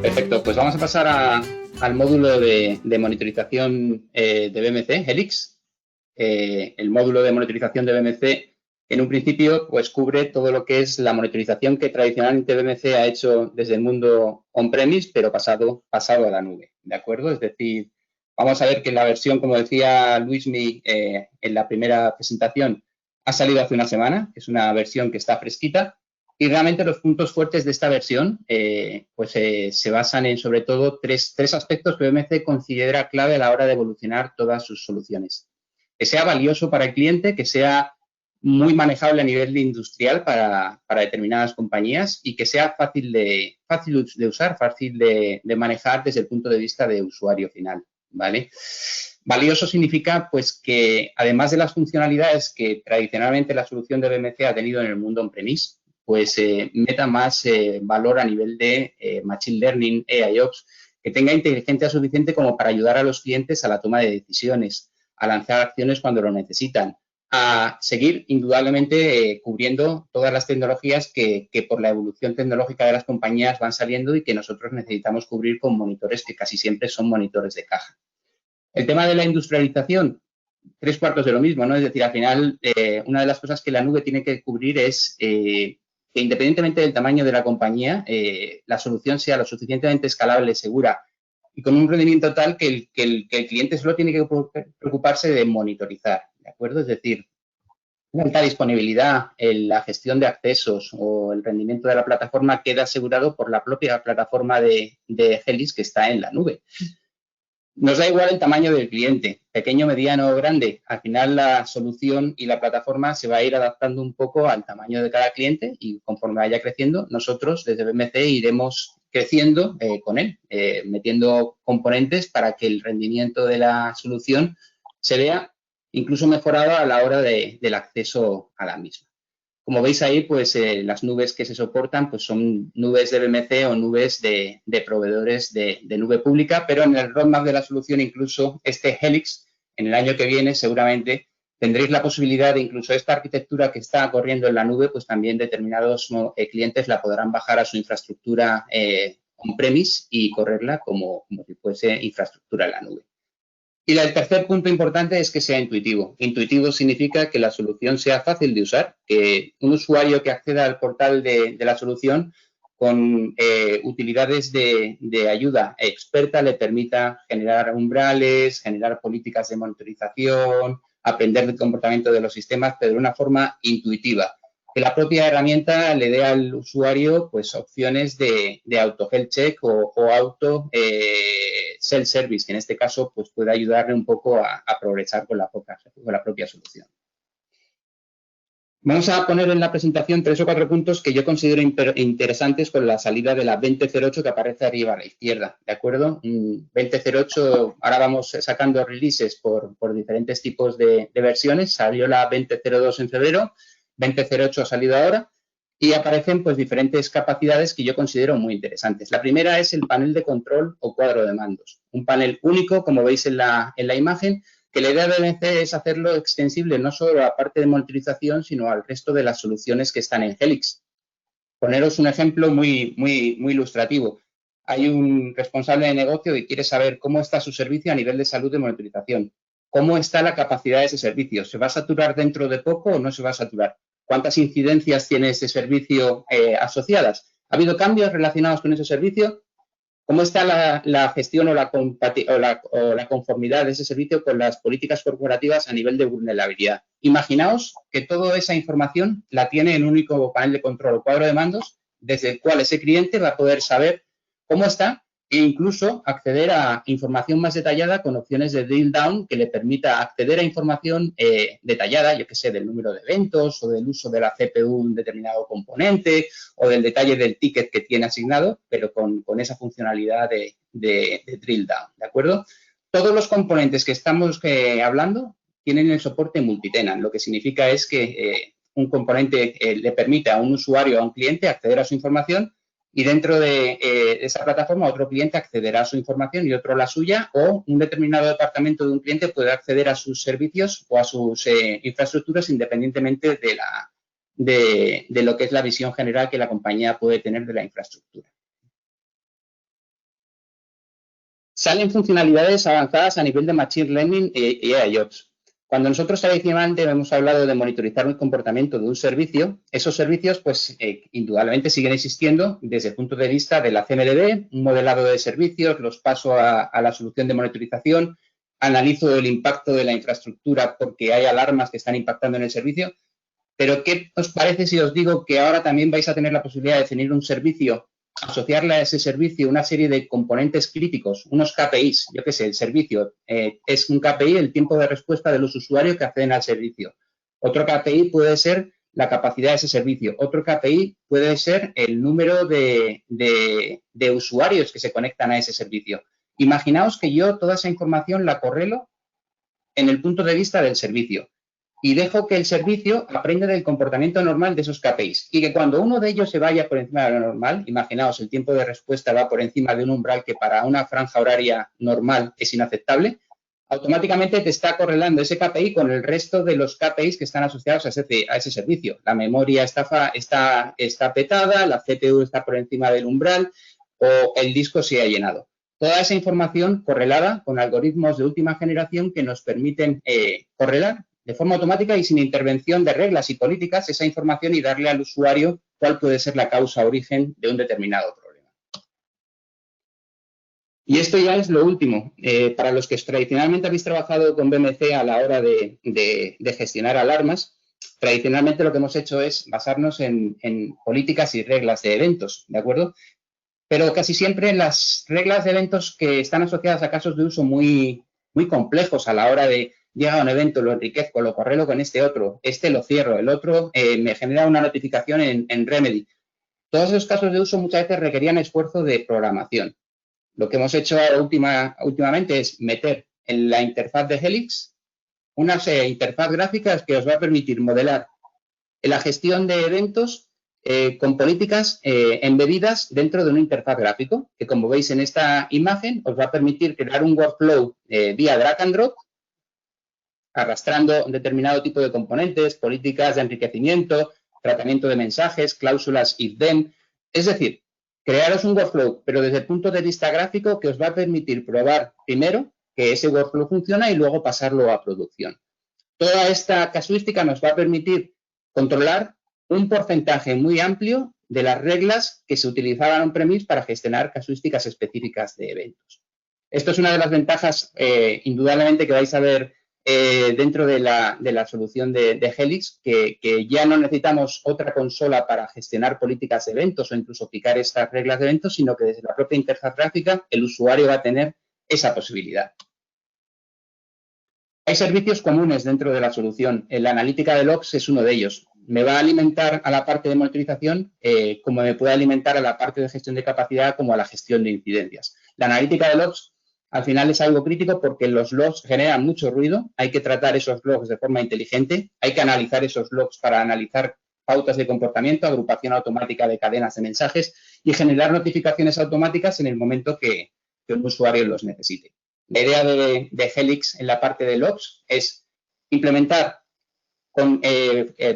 Perfecto, pues vamos a pasar al módulo de monitorización de BMC, Helix. El módulo de monitorización de BMC, en un principio, pues cubre todo lo que es la monitorización que tradicionalmente BMC ha hecho desde el mundo on-premise, pero pasado a la nube, ¿de acuerdo? Es decir, vamos a ver que la versión, como decía Luismi en la primera presentación, ha salido hace una semana, es una versión que está fresquita. Y realmente los puntos fuertes de esta versión se basan en sobre todo tres aspectos que BMC considera clave a la hora de evolucionar todas sus soluciones. Que sea valioso para el cliente, que sea muy manejable a nivel industrial para determinadas compañías y que sea fácil de usar, fácil de manejar desde el punto de vista de usuario final, ¿vale? Valioso significa pues que además de las funcionalidades que tradicionalmente la solución de BMC ha tenido en el mundo on-premise, pues meta más valor a nivel de Machine Learning, AIOps, que tenga inteligencia suficiente como para ayudar a los clientes a la toma de decisiones, a lanzar acciones cuando lo necesitan, a seguir indudablemente cubriendo todas las tecnologías que por la evolución tecnológica de las compañías van saliendo y que nosotros necesitamos cubrir con monitores que casi siempre son monitores de caja. El tema de la industrialización, 3/4 de lo mismo, ¿no? Es decir, al final, una de las cosas que la nube tiene que cubrir es que independientemente del tamaño de la compañía, la solución sea lo suficientemente escalable, segura y con un rendimiento tal que el cliente solo tiene que preocuparse de monitorizar, ¿de acuerdo? Es decir, la alta disponibilidad, la gestión de accesos o el rendimiento de la plataforma queda asegurado por la propia plataforma de Helix que está en la nube. Nos da igual el tamaño del cliente, pequeño, mediano o grande. Al final la solución y la plataforma se va a ir adaptando un poco al tamaño de cada cliente y conforme vaya creciendo, nosotros desde BMC iremos creciendo con él, metiendo componentes para que el rendimiento de la solución se vea incluso mejorado a la hora del acceso a la misma. Como veis ahí, pues las nubes que se soportan pues son nubes de BMC o nubes de proveedores de nube pública, pero en el roadmap de la solución incluso este Helix, en el año que viene seguramente tendréis la posibilidad de incluso esta arquitectura que está corriendo en la nube, pues también determinados clientes la podrán bajar a su infraestructura on-premise y correrla como si fuese infraestructura en la nube. Y el tercer punto importante es que sea intuitivo. Intuitivo significa que la solución sea fácil de usar, que un usuario que acceda al portal de la solución con utilidades de ayuda experta le permita generar umbrales, generar políticas de monitorización, aprender del comportamiento de los sistemas, pero de una forma intuitiva. Que la propia herramienta le dé al usuario pues opciones de auto health check o auto self-service, que en este caso pues puede ayudarle un poco a progresar con la propia solución. Vamos a poner en la presentación 3 o 4 puntos que yo considero interesantes con la salida de la 2008 que aparece arriba a la izquierda, ¿de acuerdo? 2008, ahora vamos sacando releases por diferentes tipos de versiones. Salió la 2002 en febrero, 2008 ha salido ahora y aparecen pues diferentes capacidades que yo considero muy interesantes. La primera es el panel de control o cuadro de mandos. Un panel único, como veis en la imagen, que la idea de BMC es hacerlo extensible no solo a la parte de monitorización, sino al resto de las soluciones que están en Helix. Poneros un ejemplo muy ilustrativo. Hay un responsable de negocio que quiere saber cómo está su servicio a nivel de salud de monitorización. ¿Cómo está la capacidad de ese servicio? ¿Se va a saturar dentro de poco o no se va a saturar? ¿Cuántas incidencias tiene ese servicio asociadas? ¿Ha habido cambios relacionados con ese servicio? ¿Cómo está la gestión o la conformidad de ese servicio con las políticas corporativas a nivel de vulnerabilidad? Imaginaos que toda esa información la tiene en un único panel de control o cuadro de mandos, desde el cual ese cliente va a poder saber cómo está e incluso acceder a información más detallada con opciones de drill down que le permita acceder a información detallada, yo que sé, del número de eventos o del uso de la CPU de un determinado componente o del detalle del ticket que tiene asignado, pero con esa funcionalidad de drill down, ¿de acuerdo? Todos los componentes que estamos hablando tienen el soporte multitenant, lo que significa es que un componente le permite a un usuario, a un cliente, acceder a su información y dentro de esa plataforma otro cliente accederá a su información y otro a la suya, o un determinado departamento de un cliente puede acceder a sus servicios o a sus infraestructuras independientemente de lo que es la visión general que la compañía puede tener de la infraestructura. Salen funcionalidades avanzadas a nivel de Machine Learning y AIOps. Cuando nosotros tradicionalmente hemos hablado de monitorizar el comportamiento de un servicio, esos servicios, pues, indudablemente siguen existiendo desde el punto de vista de la CMDB, un modelado de servicios, los paso a la solución de monitorización, analizo el impacto de la infraestructura porque hay alarmas que están impactando en el servicio. Pero, ¿qué os parece si os digo que ahora también vais a tener la posibilidad de definir un servicio, asociarle a ese servicio una serie de componentes críticos, unos KPIs? Yo qué sé, el servicio es un KPI, el tiempo de respuesta de los usuarios que acceden al servicio. Otro KPI puede ser la capacidad de ese servicio. Otro KPI puede ser el número de usuarios que se conectan a ese servicio. Imaginaos que yo toda esa información la correlo en el punto de vista del servicio y dejo que el servicio aprenda del comportamiento normal de esos KPIs y que cuando uno de ellos se vaya por encima de lo normal, imaginaos, el tiempo de respuesta va por encima de un umbral que para una franja horaria normal es inaceptable, automáticamente te está correlando ese KPI con el resto de los KPIs que están asociados a ese servicio. La memoria está petada, la CPU está por encima del umbral o el disco se ha llenado. Toda esa información correlada con algoritmos de última generación que nos permiten correlar de forma automática y sin intervención de reglas y políticas esa información y darle al usuario cuál puede ser la causa origen de un determinado problema. Y esto ya es lo último. Para los que tradicionalmente habéis trabajado con BMC a la hora de gestionar alarmas, tradicionalmente lo que hemos hecho es basarnos en políticas y reglas de eventos, ¿de acuerdo? Pero casi siempre las reglas de eventos que están asociadas a casos de uso muy complejos a la hora de llega a un evento, lo enriquezco, lo correlo con este otro, este lo cierro, el otro me genera una notificación en Remedy. Todos esos casos de uso muchas veces requerían esfuerzo de programación. Lo que hemos hecho últimamente es meter en la interfaz de Helix una interfaz gráfica que os va a permitir modelar la gestión de eventos con políticas embebidas dentro de una interfaz gráfico, que como veis en esta imagen os va a permitir crear un workflow vía drag and drop, arrastrando un determinado tipo de componentes, políticas de enriquecimiento, tratamiento de mensajes, cláusulas if-then. Es decir, crearos un workflow, pero desde el punto de vista gráfico que os va a permitir probar primero que ese workflow funciona y luego pasarlo a producción. Toda esta casuística nos va a permitir controlar un porcentaje muy amplio de las reglas que se utilizaban on-premise para gestionar casuísticas específicas de eventos. Esto es una de las ventajas, indudablemente, que vais a ver dentro de la solución de Helix, que ya no necesitamos otra consola para gestionar políticas de eventos o incluso picar estas reglas de eventos, sino que desde la propia interfaz gráfica el usuario va a tener esa posibilidad. Hay servicios comunes dentro de la solución. La analítica de logs es uno de ellos. Me va a alimentar a la parte de monitorización como me puede alimentar a la parte de gestión de capacidad como a la gestión de incidencias. La analítica de logs al final es algo crítico porque los logs generan mucho ruido. Hay que tratar esos logs de forma inteligente. Hay que analizar esos logs para analizar pautas de comportamiento, agrupación automática de cadenas de mensajes y generar notificaciones automáticas en el momento que un usuario los necesite. La idea de Helix en la parte de logs es implementar con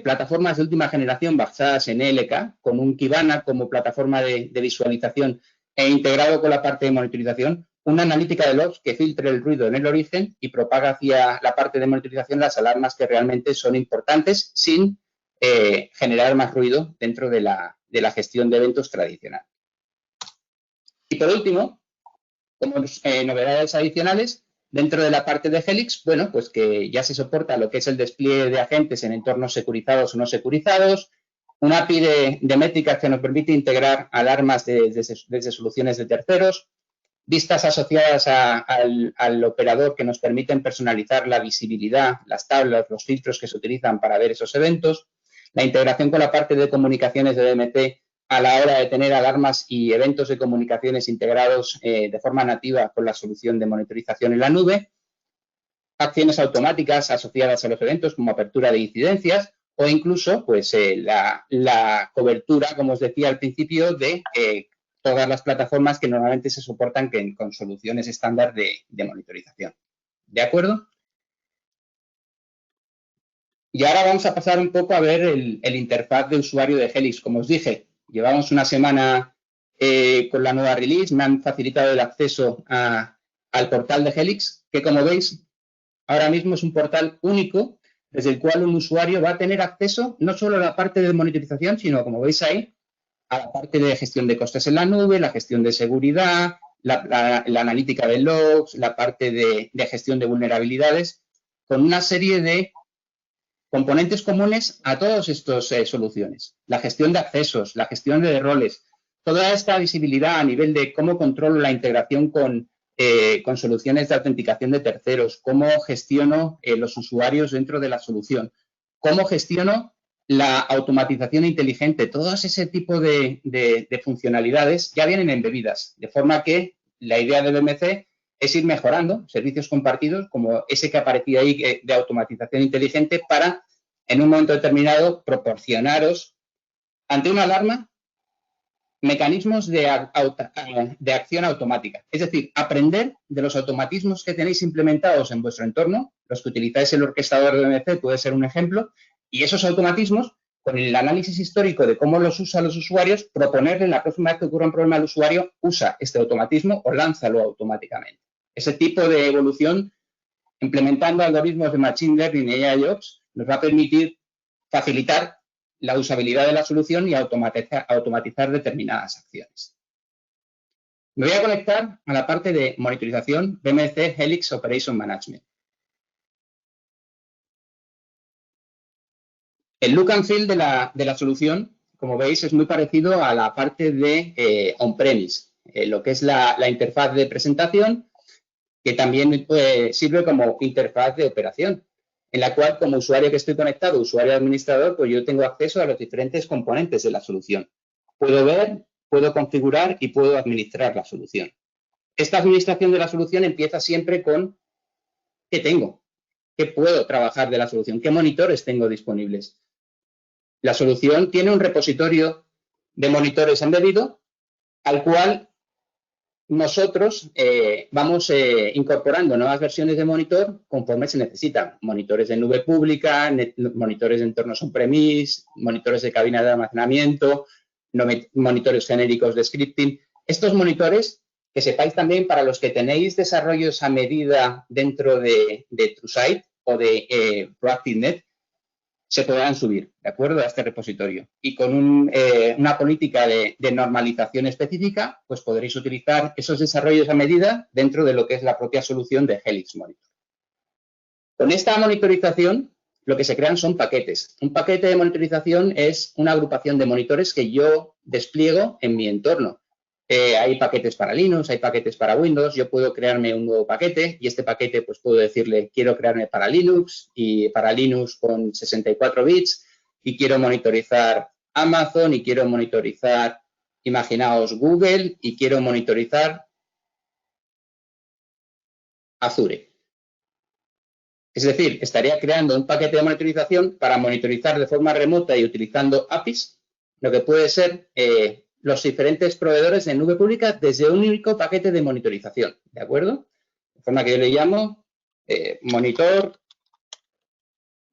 plataformas de última generación basadas en ELK, con un Kibana como plataforma de visualización e integrado con la parte de monitorización, una analítica de logs que filtre el ruido en el origen y propaga hacia la parte de monitorización las alarmas que realmente son importantes sin generar más ruido dentro de la gestión de eventos tradicional. Y por último, como novedades adicionales, dentro de la parte de Helix, bueno, pues que ya se soporta lo que es el despliegue de agentes en entornos securizados o no securizados, una API de métricas que nos permite integrar alarmas desde soluciones de terceros, vistas asociadas al operador que nos permiten personalizar la visibilidad, las tablas, los filtros que se utilizan para ver esos eventos, la integración con la parte de comunicaciones de BMC a la hora de tener alarmas y eventos de comunicaciones integrados de forma nativa con la solución de monitorización en la nube, acciones automáticas asociadas a los eventos como apertura de incidencias o incluso pues, la cobertura, como os decía al principio, de todas las plataformas que normalmente se soportan con soluciones estándar de monitorización. ¿De acuerdo? Y ahora vamos a pasar un poco a ver el interfaz de usuario de Helix. Como os dije, llevamos una semana con la nueva release, me han facilitado el acceso a al portal de Helix, que como veis, ahora mismo es un portal único desde el cual un usuario va a tener acceso no solo a la parte de monitorización, sino, como veis ahí, a la parte de gestión de costes en la nube, la gestión de seguridad, la analítica de logs, la parte de gestión de vulnerabilidades, con una serie de componentes comunes a todas estas soluciones. La gestión de accesos, la gestión de roles, toda esta visibilidad a nivel de cómo controlo la integración con soluciones de autenticación de terceros, cómo gestiono los usuarios dentro de la solución, cómo gestiono la automatización inteligente, todo ese tipo de funcionalidades ya vienen embebidas, de forma que la idea de BMC es ir mejorando servicios compartidos como ese que aparecía ahí de automatización inteligente para, en un momento determinado, proporcionaros, ante una alarma, mecanismos de acción automática. Es decir, aprender de los automatismos que tenéis implementados en vuestro entorno, los que utilizáis el orquestador de BMC puede ser un ejemplo, y esos automatismos, con el análisis histórico de cómo los usan los usuarios, proponerle la próxima vez que ocurra un problema al usuario, usa este automatismo o lánzalo automáticamente. Ese tipo de evolución, implementando algoritmos de Machine Learning y AIOps, nos va a permitir facilitar la usabilidad de la solución y automatizar determinadas acciones. Me voy a conectar a la parte de monitorización BMC Helix Operation Management. El look and feel de la solución, como veis, es muy parecido a la parte de on-premise, lo que es la interfaz de presentación, que también sirve como interfaz de operación, en la cual, como usuario que estoy conectado, usuario administrador, pues yo tengo acceso a los diferentes componentes de la solución. Puedo ver, puedo configurar y puedo administrar la solución. Esta administración de la solución empieza siempre con ¿qué tengo? ¿Qué puedo trabajar de la solución? ¿Qué monitores tengo disponibles? La solución tiene un repositorio de monitores embebido al cual nosotros vamos incorporando nuevas versiones de monitor conforme se necesitan. Monitores de nube pública, monitores de entornos on-premise, monitores de cabina de almacenamiento, monitores genéricos de scripting. Estos monitores, que sepáis también para los que tenéis desarrollos a medida dentro de TrueSight o de ProActiveNet, se podrán subir, ¿de acuerdo?, a este repositorio. Y con una política de normalización específica, pues podréis utilizar esos desarrollos a medida dentro de lo que es la propia solución de Helix Monitor. Con esta monitorización, lo que se crean son paquetes. Un paquete de monitorización es una agrupación de monitores que yo despliego en mi entorno. Hay paquetes para Linux, hay paquetes para Windows, yo puedo crearme un nuevo paquete y este paquete pues puedo decirle quiero crearme para Linux y para Linux con 64 bits y quiero monitorizar Amazon y quiero monitorizar, imaginaos, Google y quiero monitorizar Azure. Es decir, estaría creando un paquete de monitorización para monitorizar de forma remota y utilizando APIs, lo que puede ser los diferentes proveedores de nube pública desde un único paquete de monitorización, ¿de acuerdo? De forma que yo le llamo monitor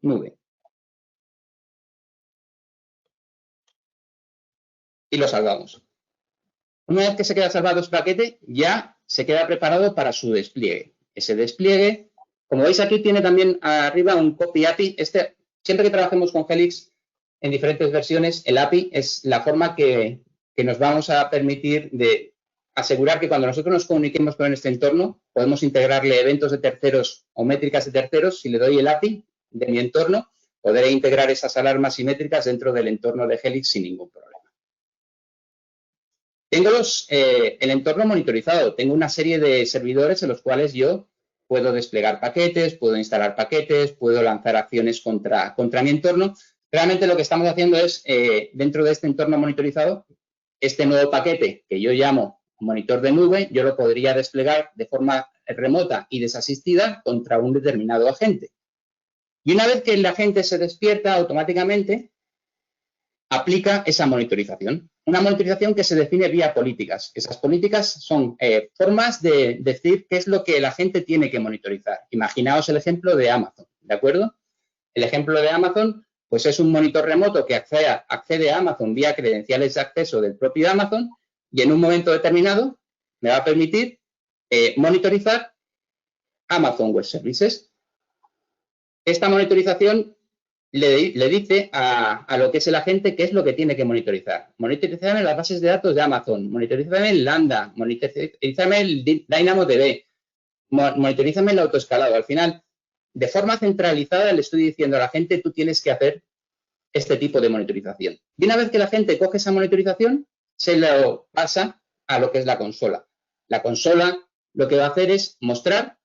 nube. Y lo salvamos. Una vez que se queda salvado este paquete, ya se queda preparado para su despliegue. Ese despliegue, como veis aquí, tiene también arriba un copy API. Siempre que trabajemos con Helix en diferentes versiones, el API es la forma que nos vamos a permitir de asegurar que cuando nosotros nos comuniquemos con este entorno, podemos integrarle eventos de terceros o métricas de terceros. Si le doy el API de mi entorno, podré integrar esas alarmas simétricas dentro del entorno de Helix sin ningún problema. Tengo el entorno monitorizado. Tengo una serie de servidores en los cuales yo puedo desplegar paquetes, puedo instalar paquetes, puedo lanzar acciones contra mi entorno. Realmente lo que estamos haciendo es, dentro de este entorno monitorizado, este nuevo paquete que yo llamo monitor de nube, yo lo podría desplegar de forma remota y desasistida contra un determinado agente. Y una vez que el agente se despierta, automáticamente aplica esa monitorización. Una monitorización que se define vía políticas. Esas políticas son formas de decir qué es lo que la gente tiene que monitorizar. Imaginaos el ejemplo de Amazon, ¿de acuerdo? El ejemplo de Amazon, pues es un monitor remoto que accede a Amazon vía credenciales de acceso del propio Amazon y en un momento determinado me va a permitir monitorizar Amazon Web Services. Esta monitorización le dice a lo que es el agente qué es lo que tiene que monitorizar. Monitorizarme las bases de datos de Amazon, monitorizarme el Lambda, monitorizarme el DynamoDB, monitorízame el autoescalado. Al final, de forma centralizada, le estoy diciendo a la gente, tú tienes que hacer este tipo de monitorización. Y una vez que la gente coge esa monitorización, se lo pasa a lo que es la consola. La consola lo que va a hacer es mostrar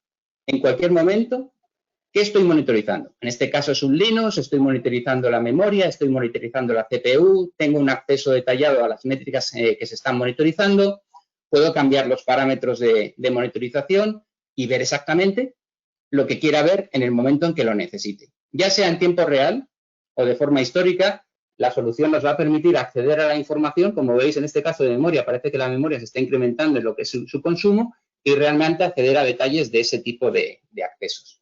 en cualquier momento qué estoy monitorizando. En este caso es un Linux, estoy monitorizando la memoria, estoy monitorizando la CPU, tengo un acceso detallado a las métricas que se están monitorizando, puedo cambiar los parámetros de monitorización y ver exactamente lo que quiera ver en el momento en que lo necesite. Ya sea en tiempo real o de forma histórica, la solución nos va a permitir acceder a la información. Como veis, en este caso de memoria, parece que la memoria se está incrementando en lo que es su consumo y realmente acceder a detalles de ese tipo de accesos.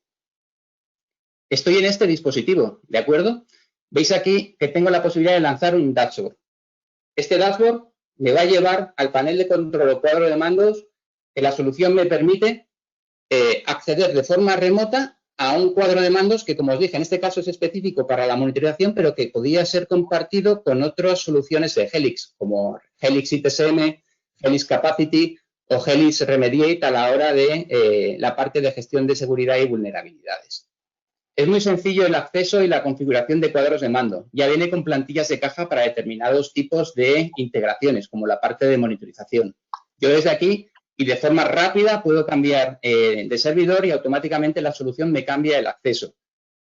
Estoy en este dispositivo, ¿de acuerdo? Veis aquí que tengo la posibilidad de lanzar un dashboard. Este dashboard me va a llevar al panel de control o cuadro de mandos que la solución me permite acceder de forma remota a un cuadro de mandos que, como os dije, en este caso es específico para la monitorización, pero que podía ser compartido con otras soluciones de Helix, como Helix ITSM, Helix Capacity o Helix Remediate a la hora de la parte de gestión de seguridad y vulnerabilidades. Es muy sencillo el acceso y la configuración de cuadros de mando. Ya viene con plantillas de caja para determinados tipos de integraciones, como la parte de monitorización. Yo desde aquí y de forma rápida puedo cambiar de servidor y automáticamente la solución me cambia el acceso.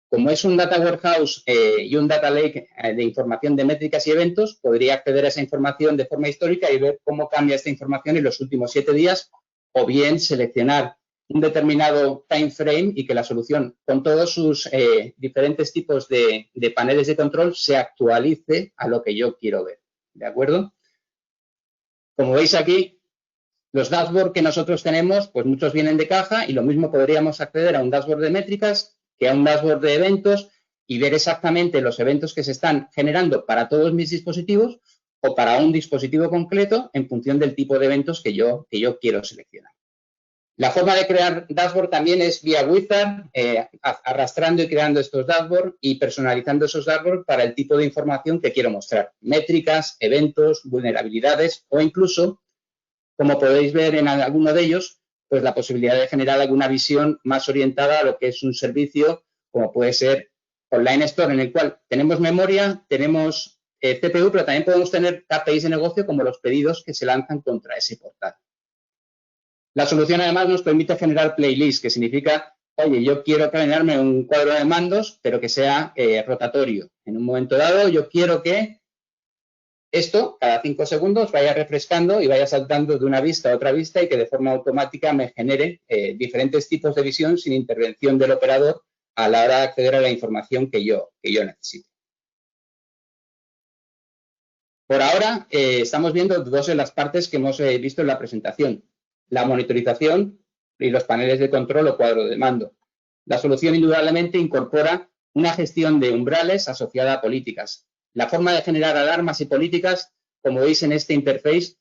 Como es un Data Warehouse y un Data Lake de información de métricas y eventos, podría acceder a esa información de forma histórica y ver cómo cambia esta información en los últimos 7 días, o bien seleccionar un determinado time frame y que la solución, con todos sus diferentes tipos de paneles de control, se actualice a lo que yo quiero ver. ¿De acuerdo? Como veis aquí, los dashboards que nosotros tenemos, pues muchos vienen de caja y lo mismo podríamos acceder a un dashboard de métricas que a un dashboard de eventos y ver exactamente los eventos que se están generando para todos mis dispositivos o para un dispositivo concreto en función del tipo de eventos que yo quiero seleccionar. La forma de crear dashboard también es vía wizard, arrastrando y creando estos dashboards y personalizando esos dashboards para el tipo de información que quiero mostrar. Métricas, eventos, vulnerabilidades o incluso, como podéis ver en alguno de ellos, pues la posibilidad de generar alguna visión más orientada a lo que es un servicio, como puede ser Online Store, en el cual tenemos memoria, tenemos CPU, pero también podemos tener KPIs de negocio como los pedidos que se lanzan contra ese portal. La solución, además, nos permite generar playlists, que significa, oye, yo quiero generarme un cuadro de mandos, pero que sea rotatorio. En un momento dado, yo quiero que esto, cada 5 segundos, vaya refrescando y vaya saltando de una vista a otra vista y que de forma automática me genere diferentes tipos de visión sin intervención del operador a la hora de acceder a la información que yo necesito. Por ahora, estamos viendo dos de las partes que hemos visto en la presentación. La monitorización y los paneles de control o cuadro de mando. La solución indudablemente incorpora una gestión de umbrales asociada a políticas. La forma de generar alarmas y políticas, como veis en este interface,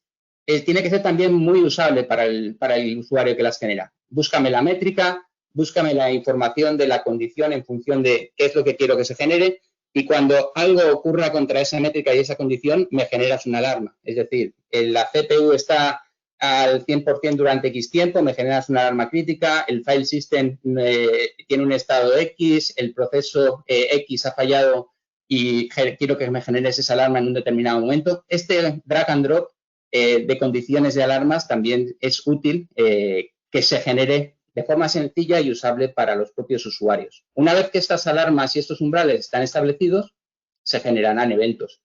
tiene que ser también muy usable para el usuario que las genera. Búscame la métrica, búscame la información de la condición en función de qué es lo que quiero que se genere y cuando algo ocurra contra esa métrica y esa condición, me generas una alarma. Es decir, la CPU está al 100% durante X tiempo, me generas una alarma crítica, el file system tiene un estado X, el proceso X ha fallado y quiero que me generes esa alarma en un determinado momento. Este drag and drop de condiciones de alarmas también es útil que se genere de forma sencilla y usable para los propios usuarios. Una vez que estas alarmas y estos umbrales están establecidos, se generarán eventos.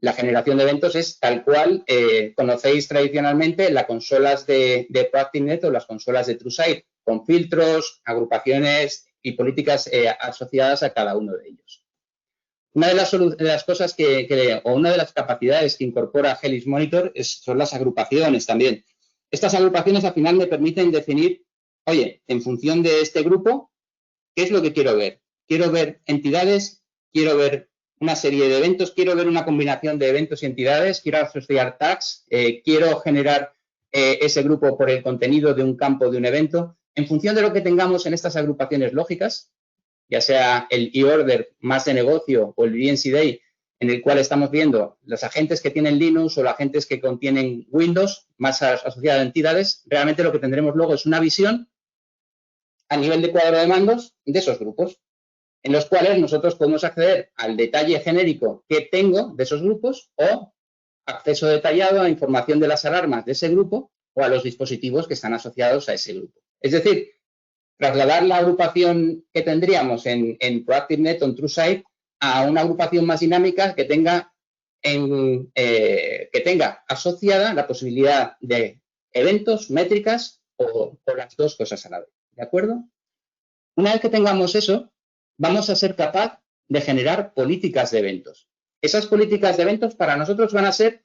La generación de eventos es tal cual conocéis tradicionalmente las consolas de ProactiveNet o las consolas de TrueSight, con filtros, agrupaciones y políticas asociadas a cada uno de ellos. Una de las cosas o una de las capacidades que incorpora Helix Monitor son las agrupaciones también. Estas agrupaciones al final me permiten definir, oye, en función de este grupo, ¿qué es lo que quiero ver? Quiero ver entidades, quiero ver una serie de eventos, quiero ver una combinación de eventos y entidades, quiero asociar tags, quiero generar ese grupo por el contenido de un campo de un evento. En función de lo que tengamos en estas agrupaciones lógicas, ya sea el e-order más de negocio o el BNCD, en el cual estamos viendo los agentes que tienen Linux o los agentes que contienen Windows, más asociados a entidades, realmente lo que tendremos luego es una visión a nivel de cuadro de mandos de esos grupos, en los cuales nosotros podemos acceder al detalle genérico que tengo de esos grupos o acceso detallado a información de las alarmas de ese grupo o a los dispositivos que están asociados a ese grupo. Es decir, trasladar la agrupación que tendríamos en ProActiveNet o en TrueSight a una agrupación más dinámica que tenga asociada la posibilidad de eventos, métricas o las dos cosas a la vez. ¿De acuerdo? Una vez que tengamos eso, vamos a ser capaz de generar políticas de eventos. Esas políticas de eventos para nosotros van a ser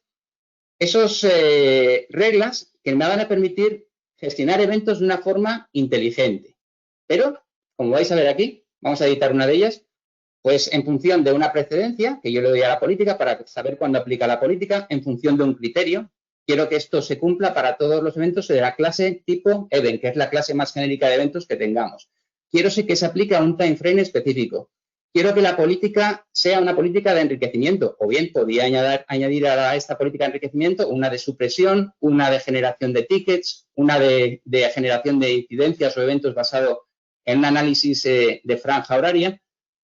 esas reglas que me van a permitir gestionar eventos de una forma inteligente. Pero, como vais a ver aquí, vamos a editar una de ellas, pues en función de una precedencia, que yo le doy a la política para saber cuándo aplica la política, en función de un criterio, quiero que esto se cumpla para todos los eventos de la clase tipo event, que es la clase más genérica de eventos que tengamos. Quiero que se aplique a un time frame específico. Quiero que la política sea una política de enriquecimiento, o bien podría añadir a esta política de enriquecimiento una de supresión, una de generación de tickets, una de generación de incidencias o eventos basado en un análisis de franja horaria.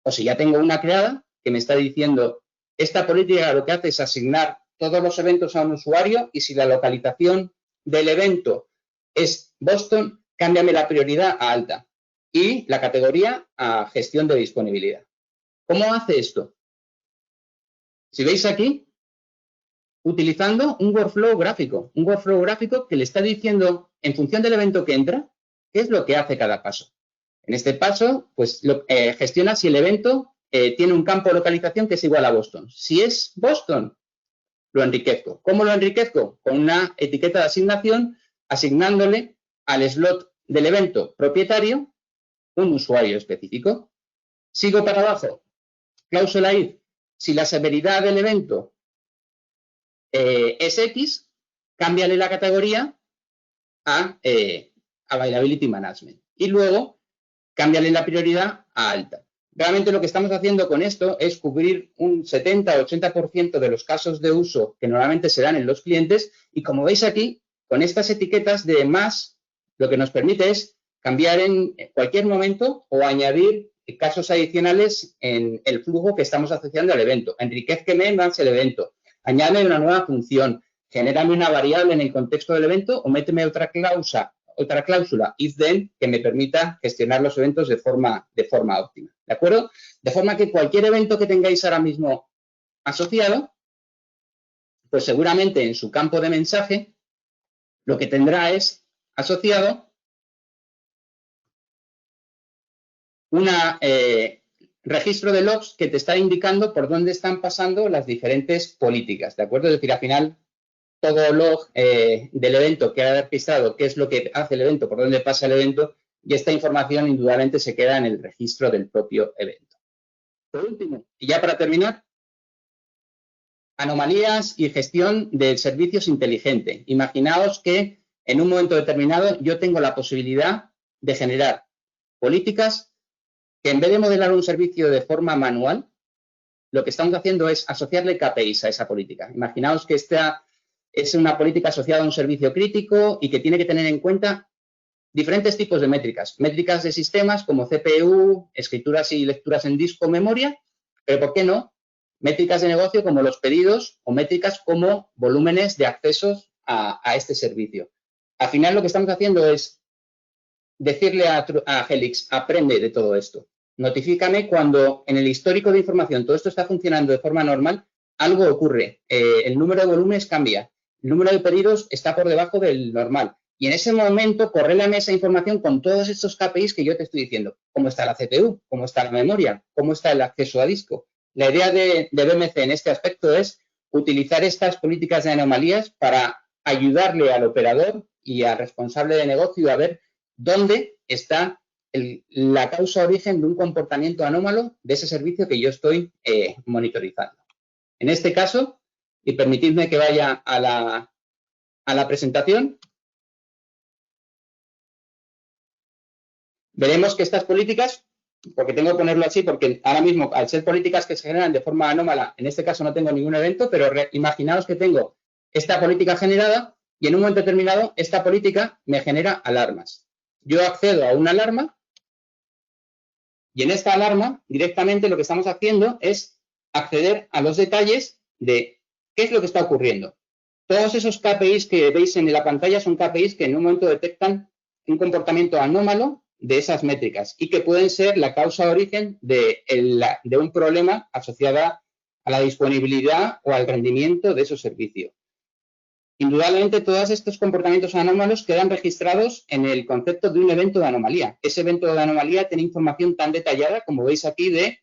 O si ya tengo una creada que me está diciendo, esta política lo que hace es asignar todos los eventos a un usuario y si la localización del evento es Boston, cámbiame la prioridad a alta y la categoría a gestión de disponibilidad. ¿Cómo hace esto? Si veis aquí, utilizando un workflow gráfico que le está diciendo, en función del evento que entra, qué es lo que hace cada paso. En este paso, pues gestiona si el evento tiene un campo de localización que es igual a Boston. Si es Boston, lo enriquezco. ¿Cómo lo enriquezco? Con una etiqueta de asignación, asignándole al slot del evento propietario un usuario específico. Sigo para abajo. Cláusula if. Si la severidad del evento es X, cámbiale la categoría a Availability Management. Y luego, cámbiale la prioridad a alta. Realmente lo que estamos haciendo con esto es cubrir un 70-80% de los casos de uso que normalmente se dan en los clientes y como veis aquí, con estas etiquetas de más, lo que nos permite es cambiar en cualquier momento o añadir casos adicionales en el flujo que estamos asociando al evento. Enriquézqueme más el evento, añádeme una nueva función, genérame una variable en el contexto del evento o méteme otra cláusula if-then que me permita gestionar los eventos de forma óptima, ¿de acuerdo? De forma que cualquier evento que tengáis ahora mismo asociado, pues seguramente en su campo de mensaje lo que tendrá es asociado un registro de logs que te está indicando por dónde están pasando las diferentes políticas, ¿de acuerdo? Es decir, al final todo log del evento que ha registrado, qué es lo que hace el evento, por dónde pasa el evento, y esta información indudablemente se queda en el registro del propio evento. Por último, y ya para terminar, anomalías y gestión de servicios inteligente. Imaginaos que en un momento determinado yo tengo la posibilidad de generar políticas que en vez de modelar un servicio de forma manual, lo que estamos haciendo es asociarle KPIs a esa política. Imaginaos que esta es una política asociada a un servicio crítico y que tiene que tener en cuenta diferentes tipos de métricas. Métricas de sistemas como CPU, escrituras y lecturas en disco, memoria, pero ¿por qué no? Métricas de negocio como los pedidos o métricas como volúmenes de accesos a este servicio. Al final lo que estamos haciendo es decirle a Helix, aprende de todo esto. Notifícame cuando en el histórico de información todo esto está funcionando de forma normal, algo ocurre. El número de volúmenes cambia. El número de pedidos está por debajo del normal. Y en ese momento, corrélame esa información con todos estos KPIs que yo te estoy diciendo. ¿Cómo está la CPU? ¿Cómo está la memoria? ¿Cómo está el acceso a disco? La idea de BMC en este aspecto es utilizar estas políticas de anomalías para ayudarle al operador y al responsable de negocio a ver dónde está la causa origen de un comportamiento anómalo de ese servicio que yo estoy monitorizando. En este caso, y permitidme que vaya a la presentación, veremos que estas políticas, porque tengo que ponerlo así, porque ahora mismo, al ser políticas que se generan de forma anómala, en este caso no tengo ningún evento, pero imaginaos que tengo esta política generada y en un momento determinado esta política me genera alarmas. Yo accedo a una alarma y en esta alarma directamente lo que estamos haciendo es acceder a los detalles de qué es lo que está ocurriendo. Todos esos KPIs que veis en la pantalla son KPIs que en un momento detectan un comportamiento anómalo de esas métricas y que pueden ser la causa origen de un problema asociado a la disponibilidad o al rendimiento de esos servicios. Indudablemente, todos estos comportamientos anómalos quedan registrados en el concepto de un evento de anomalía. Ese evento de anomalía tiene información tan detallada, como veis aquí, de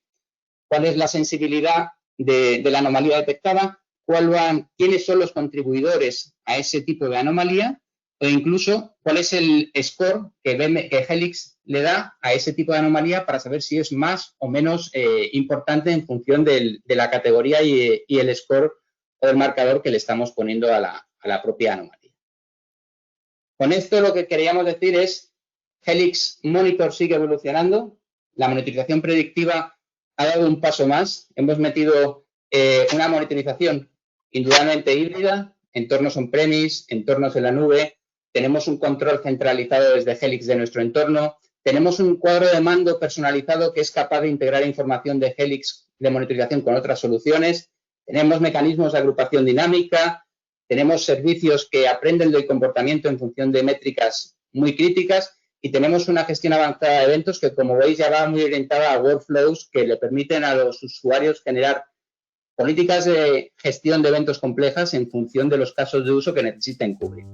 cuál es la sensibilidad de la anomalía detectada, quiénes son los contribuidores a ese tipo de anomalía o incluso cuál es el score que Helix le da a ese tipo de anomalía para saber si es más o menos importante en función de la categoría y el score o el marcador que le estamos poniendo a la propia anomalía. Con esto lo que queríamos decir es Helix Monitor sigue evolucionando, la monitorización predictiva ha dado un paso más, hemos metido una monitorización indudablemente híbrida, entornos on-premise, entornos en la nube, tenemos un control centralizado desde Helix de nuestro entorno, tenemos un cuadro de mando personalizado que es capaz de integrar información de Helix de monitorización con otras soluciones, tenemos mecanismos de agrupación dinámica, tenemos servicios que aprenden del comportamiento en función de métricas muy críticas y tenemos una gestión avanzada de eventos que, como veis, ya va muy orientada a workflows que le permiten a los usuarios generar políticas de gestión de eventos complejas en función de los casos de uso que necesiten cubrir.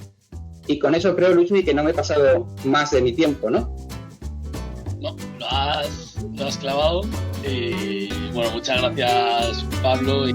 Y con eso creo, Luismi, que no me he pasado más de mi tiempo, ¿no? No, lo has clavado. Y bueno, muchas gracias, Pablo.